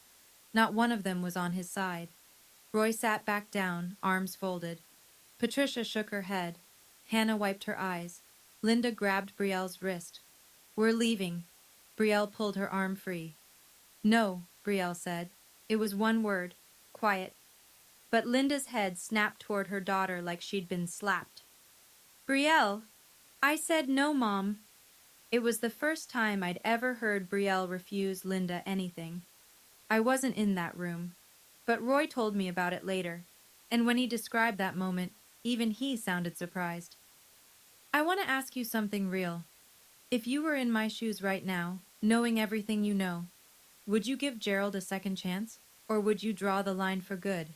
A: Not one of them was on his side. Roy sat back down, arms folded. Patricia shook her head. Hannah wiped her eyes. Linda grabbed Brielle's wrist. We're leaving. Brielle pulled her arm free. No, Brielle said. It was one word. Quiet. But Linda's head snapped toward her daughter like she'd been slapped. Brielle! I said no, Mom. It was the first time I'd ever heard Brielle refuse Linda anything. I wasn't in that room, but Roy told me about it later, and when he described that moment, even he sounded surprised. I want to ask you something real. If you were in my shoes right now, knowing everything you know, would you give Gerald a second chance, or would you draw the line for good?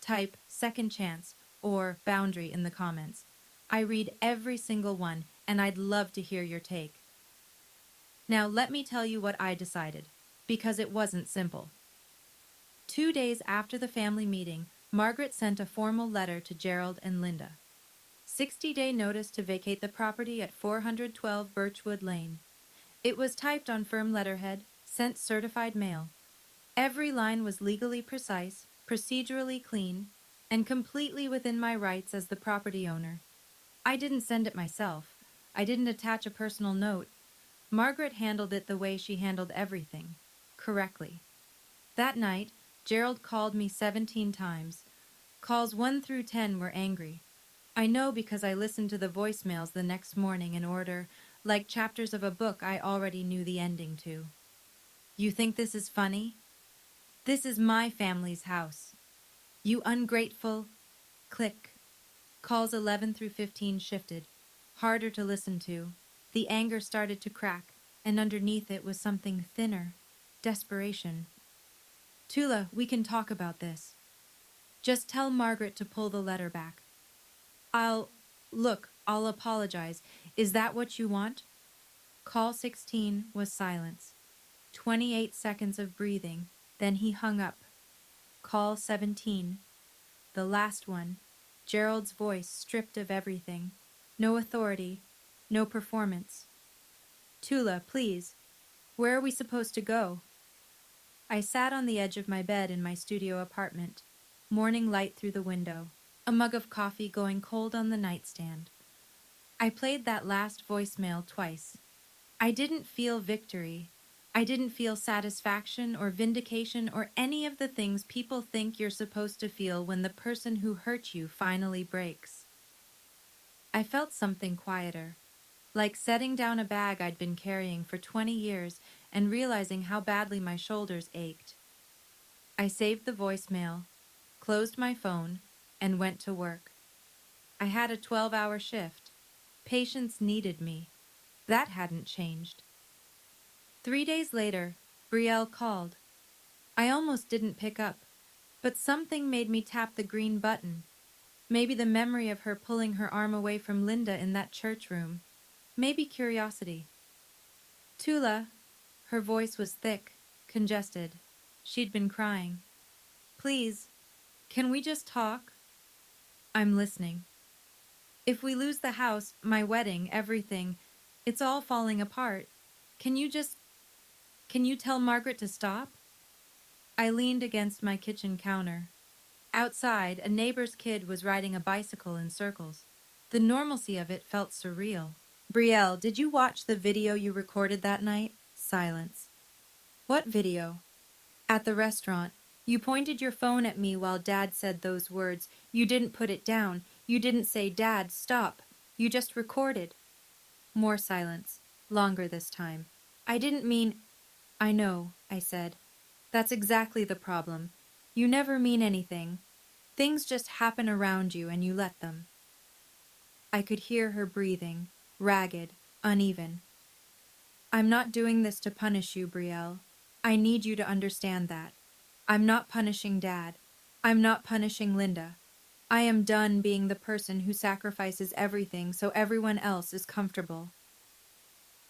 A: Type second chance or boundary in the comments. I read every single one, and I'd love to hear your take. Now let me tell you what I decided, because it wasn't simple. 2 days after the family meeting, Margaret sent a formal letter to Gerald and Linda. 60-day notice to vacate the property at 412 Birchwood Lane. It was typed on firm letterhead, sent certified mail. Every line was legally precise, procedurally clean, and completely within my rights as the property owner. I didn't send it myself. I didn't attach a personal note. Margaret handled it the way she handled everything, correctly. That night, Gerald called me 17 times. Calls 1 through 10 were angry. I know because I listened to the voicemails the next morning in order, like chapters of a book I already knew the ending to. You think this is funny? This is my family's house. You ungrateful. Click. Calls 11 through 15 shifted. Harder to listen to. The anger started to crack, and underneath it was something thinner. Desperation. Tula, we can talk about this. Just tell Margaret to pull the letter back. I'll apologize. Is that what you want? Call 16 was silence. 28 seconds of breathing, then he hung up. Call 17. The last one. Gerald's voice stripped of everything. No authority. No performance. Tula, please. Where are we supposed to go? I sat on the edge of my bed in my studio apartment. Morning light through the window. A mug of coffee going cold on the nightstand. I played that last voicemail twice. I didn't feel victory. I didn't feel satisfaction or vindication or any of the things people think you're supposed to feel when the person who hurt you finally breaks. I felt something quieter, like setting down a bag I'd been carrying for 20 years and realizing how badly my shoulders ached. I saved the voicemail, closed my phone, and went to work. I had a 12-hour shift. Patients needed me. That hadn't changed. 3 days later, Brielle called. I almost didn't pick up, but something made me tap the green button. Maybe the memory of her pulling her arm away from Linda in that church room. Maybe curiosity. Tula. Her voice was thick, congested. She'd been crying. Please, can we just talk? I'm listening. If we lose the house, my wedding, everything, it's all falling apart. Can you tell Margaret to stop? I leaned against my kitchen counter. Outside, a neighbor's kid was riding a bicycle in circles. The normalcy of it felt surreal. Brielle, did you watch the video you recorded that night? Silence. What video? At the restaurant. You pointed your phone at me while Dad said those words. You didn't put it down. You didn't say, Dad, stop. You just recorded. More silence. Longer this time. I didn't mean... I know, I said. That's exactly the problem. You never mean anything. Things just happen around you and you let them. I could hear her breathing, ragged, uneven. I'm not doing this to punish you, Brielle. I need you to understand that. I'm not punishing Dad. I'm not punishing Linda. I am done being the person who sacrifices everything so everyone else is comfortable.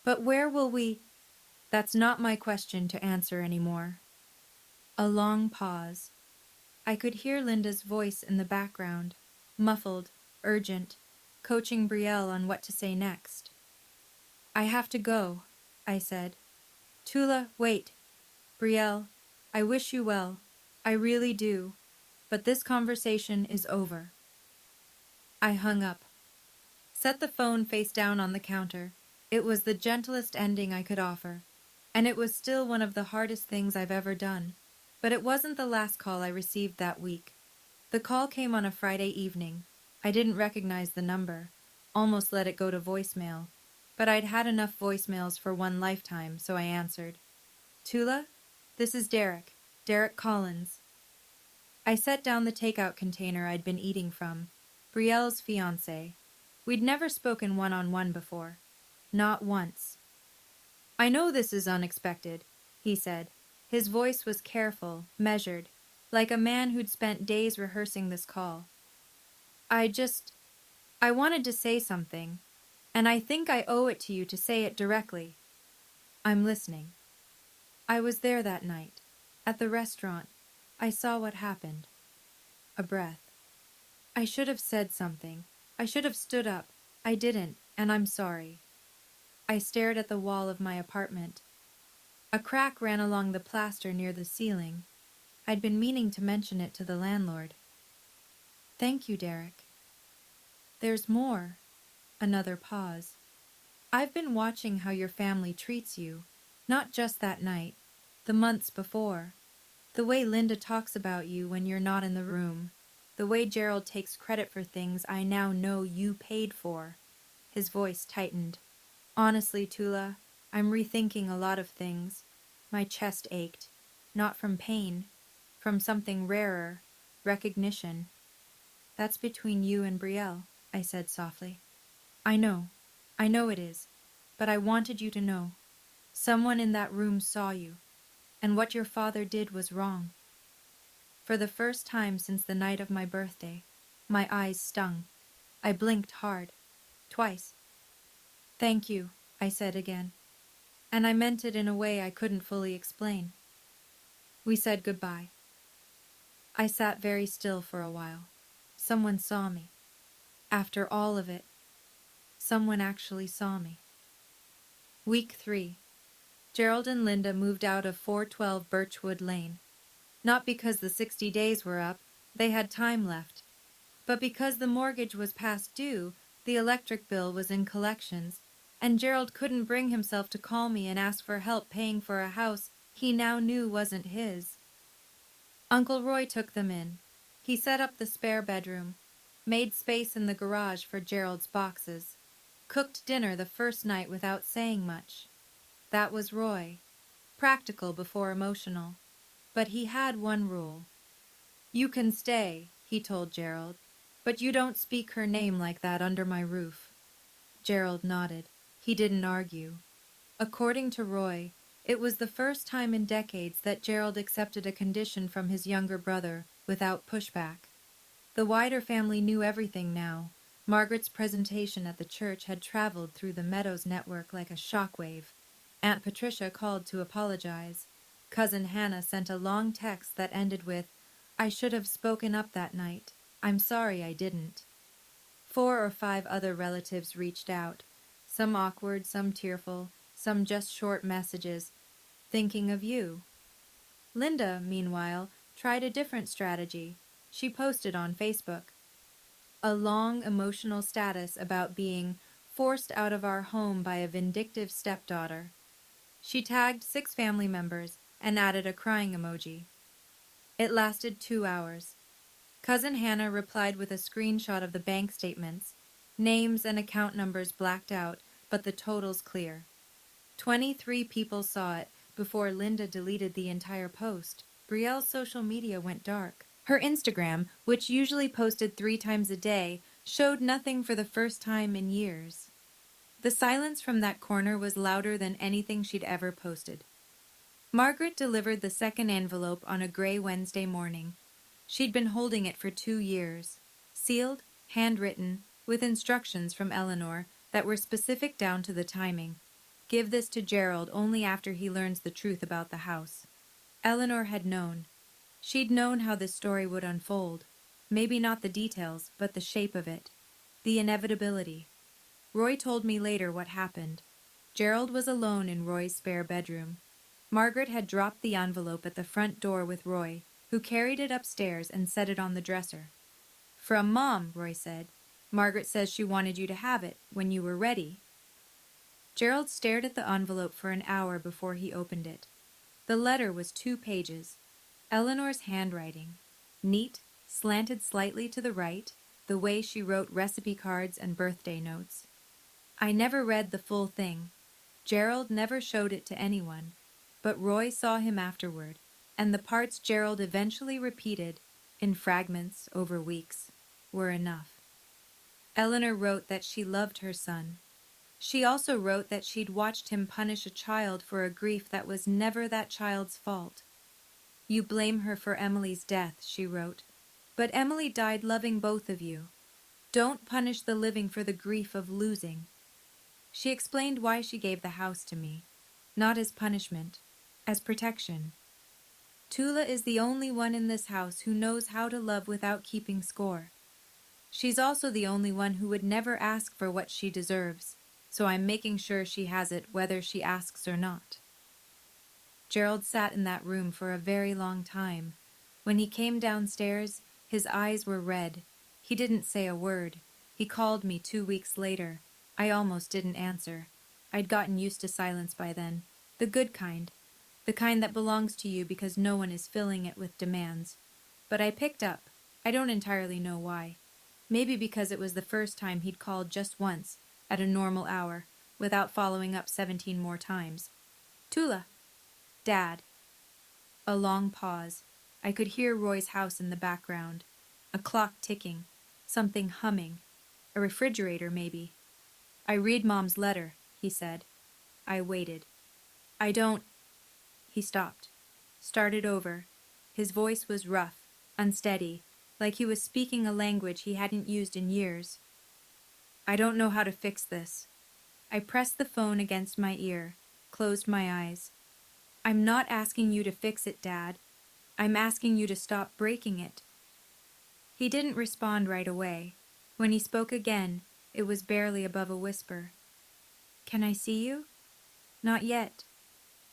A: But where will we... That's not my question to answer anymore. A long pause. I could hear Linda's voice in the background, muffled, urgent, coaching Brielle on what to say next. I have to go, I said. Tula, wait. Brielle, I wish you well. I really do. But this conversation is over. I hung up. Set the phone face down on the counter. It was the gentlest ending I could offer. And it was still one of the hardest things I've ever done. But it wasn't the last call I received that week. The call came on a Friday evening. I didn't recognize the number. Almost let it go to voicemail. But I'd had enough voicemails for one lifetime, so I answered. Tula? This is Derek. Derek Collins. I set down the takeout container I'd been eating from. Brielle's fiancé. We'd never spoken one-on-one before. Not once. I know this is unexpected, he said. His voice was careful, measured, like a man who'd spent days rehearsing this call. I wanted to say something, and I think I owe it to you to say it directly. I'm listening. I was there that night. At the restaurant. I saw what happened. A breath. I should have said something. I should have stood up. I didn't, and I'm sorry. I stared at the wall of my apartment. A crack ran along the plaster near the ceiling. I'd been meaning to mention it to the landlord. Thank you, Derek. There's more. Another pause. I've been watching how your family treats you, not just that night, the months before. The way Linda talks about you when you're not in the room. The way Gerald takes credit for things I now know you paid for. His voice tightened. Honestly, Tula, I'm rethinking a lot of things. My chest ached. Not from pain. From something rarer. Recognition. That's between you and Brielle, I said softly. I know. I know it is. But I wanted you to know. Someone in that room saw you. And what your father did was wrong. For the first time since the night of my birthday, my eyes stung. I blinked hard. Twice. Thank you, I said again. And I meant it in a way I couldn't fully explain. We said goodbye. I sat very still for a while. Someone saw me. After all of it, someone actually saw me. Week 3. Gerald and Linda moved out of 412 Birchwood Lane. Not because the 60 days were up, they had time left. But because the mortgage was past due, the electric bill was in collections, and Gerald couldn't bring himself to call me and ask for help paying for a house he now knew wasn't his. Uncle Roy took them in. He set up the spare bedroom, made space in the garage for Gerald's boxes, cooked dinner the first night without saying much. That was Roy. Practical before emotional. But he had one rule. You can stay, he told Gerald, but you don't speak her name like that under my roof. Gerald nodded. He didn't argue. According to Roy, it was the first time in decades that Gerald accepted a condition from his younger brother without pushback. The wider family knew everything now. Margaret's presentation at the church had traveled through the Meadows network like a shockwave. Aunt Patricia called to apologize. Cousin Hannah sent a long text that ended with, I should have spoken up that night. I'm sorry I didn't. 4 or 5 other relatives reached out. Some awkward, some tearful, some just short messages. Thinking of you. Linda, meanwhile, tried a different strategy. She posted on Facebook. A long, emotional status about being forced out of our home by a vindictive stepdaughter. She tagged 6 family members and added a crying emoji. It lasted 2 hours. Cousin Hannah replied with a screenshot of the bank statements. Names and account numbers blacked out, but the totals clear. 23 people saw it before Linda deleted the entire post. Brielle's social media went dark. Her Instagram, which usually posted 3 times a day, showed nothing for the first time in years. The silence from that corner was louder than anything she'd ever posted. Margaret delivered the second envelope on a gray Wednesday morning. She'd been holding it for 2 years. Sealed, handwritten, with instructions from Eleanor that were specific down to the timing. Give this to Gerald only after he learns the truth about the house. Eleanor had known. She'd known how this story would unfold. Maybe not the details, but the shape of it. The inevitability. Roy told me later what happened. Gerald was alone in Roy's spare bedroom. Margaret had dropped the envelope at the front door with Roy, who carried it upstairs and set it on the dresser. From Mom, Roy said. Margaret says she wanted you to have it when you were ready. Gerald stared at the envelope for an hour before he opened it. The letter was 2 pages. Eleanor's handwriting. Neat, slanted slightly to the right, the way she wrote recipe cards and birthday notes. I never read the full thing. Gerald never showed it to anyone, but Roy saw him afterward, and the parts Gerald eventually repeated, in fragments over weeks, were enough. Eleanor wrote that she loved her son. She also wrote that she'd watched him punish a child for a grief that was never that child's fault. You blame her for Emily's death, she wrote, but Emily died loving both of you. Don't punish the living for the grief of losing. She explained why she gave the house to me. not as punishment, as protection. Tula is the only one in this house who knows how to love without keeping score. She's also the only one who would never ask for what she deserves, so I'm making sure she has it whether she asks or not. Gerald sat in that room for a very long time. When he came downstairs, his eyes were red. He didn't say a word. He called me 2 weeks later. I almost didn't answer. I'd gotten used to silence by then. The good kind. The kind that belongs to you because no one is filling it with demands. But I picked up. I don't entirely know why. Maybe because it was the first time he'd called just once, at a normal hour, without following up 17 more times. Tula. Dad. A long pause. I could hear Roy's house in the background. A clock ticking. Something humming. A refrigerator, maybe. I read Mom's letter, he said. I waited. I don't... He stopped. Started over. His voice was rough, unsteady, like he was speaking a language he hadn't used in years. I don't know how to fix this. I pressed the phone against my ear, closed my eyes. I'm not asking you to fix it, Dad. I'm asking you to stop breaking it. He didn't respond right away. When he spoke again, it was barely above a whisper. Can I see you? Not yet.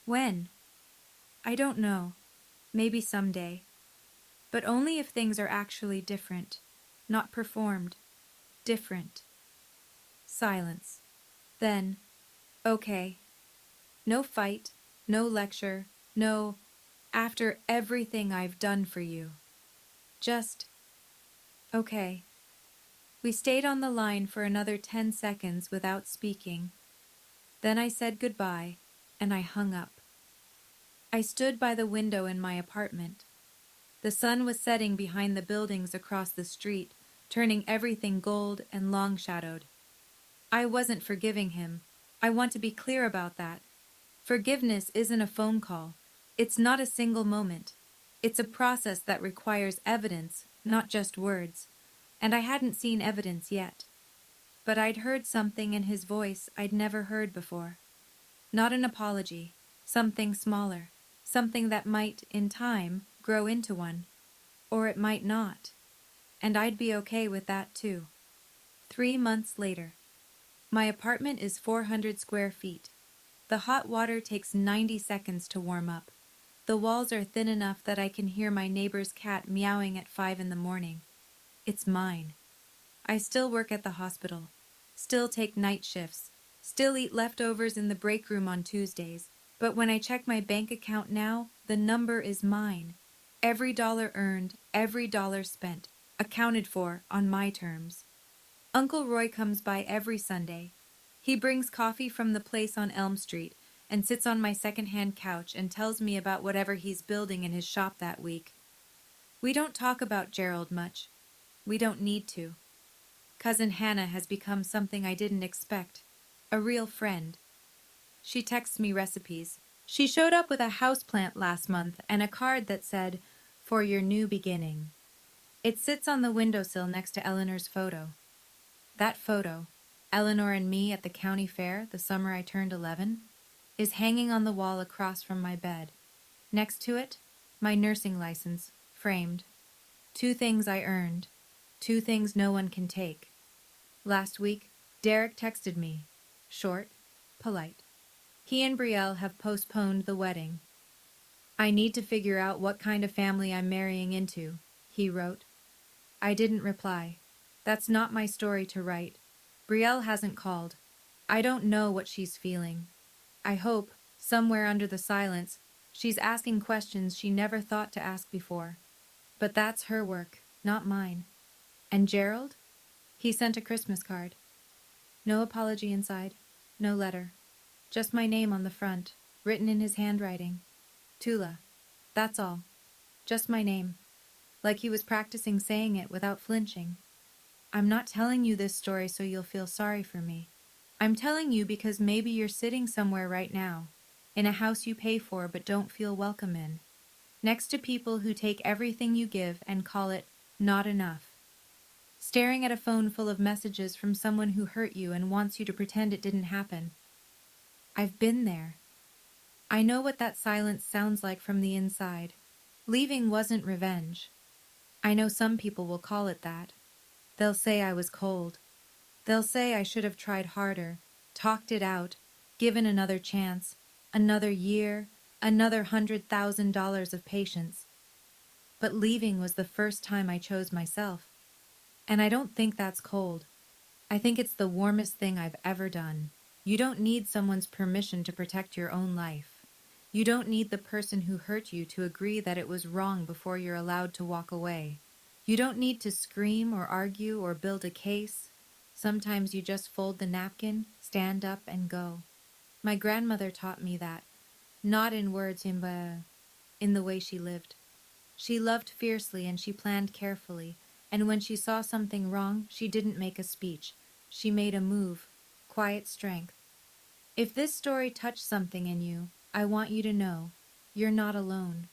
A: When? I don't know. Maybe someday. But only if things are actually different. Not performed. Different. Silence. Then, okay. No fight, no lecture, no, after everything I've done for you. Just, okay. We stayed on the line for another 10 seconds without speaking. Then I said goodbye, and I hung up. I stood by the window in my apartment. The sun was setting behind the buildings across the street, turning everything gold and long-shadowed. I wasn't forgiving him. I want to be clear about that. Forgiveness isn't a phone call. It's not a single moment. It's a process that requires evidence, not just words. And I hadn't seen evidence yet. But I'd heard something in his voice I'd never heard before. Not an apology, something smaller, something that might, in time, grow into one. Or it might not. And I'd be okay with that too. 3 months later. My apartment is 400 square feet. The hot water takes 90 seconds to warm up. The walls are thin enough that I can hear my neighbor's cat meowing at 5 in the morning. It's mine. I still work at the hospital. Still take night shifts. Still eat leftovers in the break room on Tuesdays. But when I check my bank account now, the number is mine. Every dollar earned, every dollar spent, accounted for on my terms. Uncle Roy comes by every Sunday. He brings coffee from the place on Elm Street and sits on my second-hand couch and tells me about whatever he's building in his shop that week. We don't talk about Gerald much. We don't need to. Cousin Hannah has become something I didn't expect. A real friend. She texts me recipes. She showed up with a houseplant last month and a card that said, "For your new beginning." It sits on the windowsill next to Eleanor's photo. That photo, Eleanor and me at the county fair the summer I turned 11, is hanging on the wall across from my bed. Next to it, my nursing license, framed. 2 things I earned. 2 things no one can take. Last week, Derek texted me. Short, polite. He and Brielle have postponed the wedding. I need to figure out what kind of family I'm marrying into, he wrote. I didn't reply. That's not my story to write. Brielle hasn't called. I don't know what she's feeling. I hope, somewhere under the silence, she's asking questions she never thought to ask before. But that's her work, not mine. And Gerald? He sent a Christmas card. No apology inside, no letter. Just my name on the front, written in his handwriting. Tula. That's all. Just my name. Like he was practicing saying it without flinching. I'm not telling you this story so you'll feel sorry for me. I'm telling you because maybe you're sitting somewhere right now, in a house you pay for but don't feel welcome in, next to people who take everything you give and call it not enough, staring at a phone full of messages from someone who hurt you and wants you to pretend it didn't happen. I've been there. I know what that silence sounds like from the inside. Leaving wasn't revenge. I know some people will call it that. They'll say I was cold. They'll say I should have tried harder, talked it out, given another chance, another year, another $100,000 of patience. But leaving was the first time I chose myself. And I don't think that's cold. I think it's the warmest thing I've ever done. You don't need someone's permission to protect your own life. You don't need the person who hurt you to agree that it was wrong before you're allowed to walk away. You don't need to scream or argue or build a case. Sometimes you just fold the napkin, stand up, and go. My grandmother taught me that, not in words, in the way she lived. She loved fiercely and she planned carefully, and when she saw something wrong, she didn't make a speech. She made a move. Quiet strength. If this story touched something in you, I want you to know you're not alone.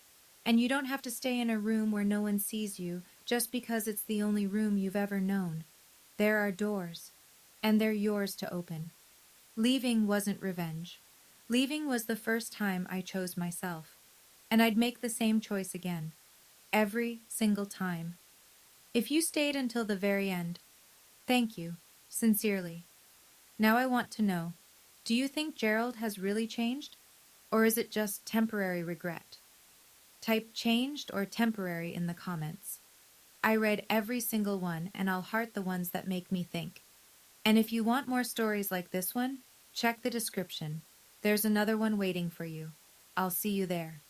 A: And you don't have to stay in a room where no one sees you just because it's the only room you've ever known. There are doors, and they're yours to open. Leaving wasn't revenge. Leaving was the first time I chose myself. And I'd make the same choice again. Every single time. If you stayed until the very end, thank you, sincerely. Now I want to know, do you think Gerald has really changed? Or is it just temporary regret? Type changed or temporary in the comments. I read every single one and I'll heart the ones that make me think. And if you want more stories like this one, check the description. There's another one waiting for you. I'll see you there.